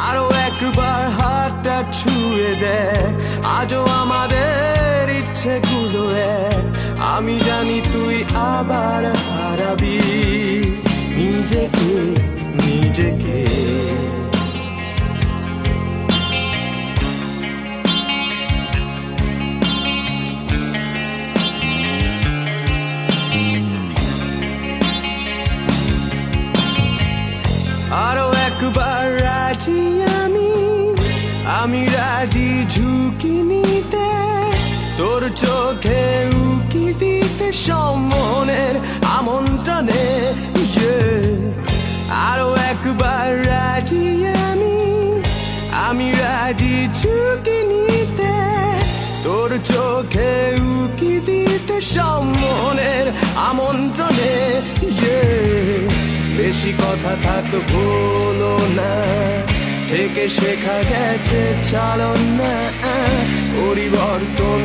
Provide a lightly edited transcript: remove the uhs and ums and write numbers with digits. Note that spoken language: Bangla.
আরো একবার হাতটা ছুঁয়ে দেয়, আজও আমাদের ইচ্ছেগুলো এক। আমি জানি তুই আবার হারাবি নিজেকে নিজেকে। আরো একবার রাজি আমি রাজি ঝুঁকি নিতে, তোর চোখে উকি দিতে সম্মনের আমন্ত্রণে। আরো একবার রাজি আমি রাজি ঝুঁকি নিতে, তোর চোখে উকি দিতে সম্মনের আমন্ত্রণে। বেশি কথা থাক বলো না, থেকে শেখা গেছে চালন না। পরিবর্তন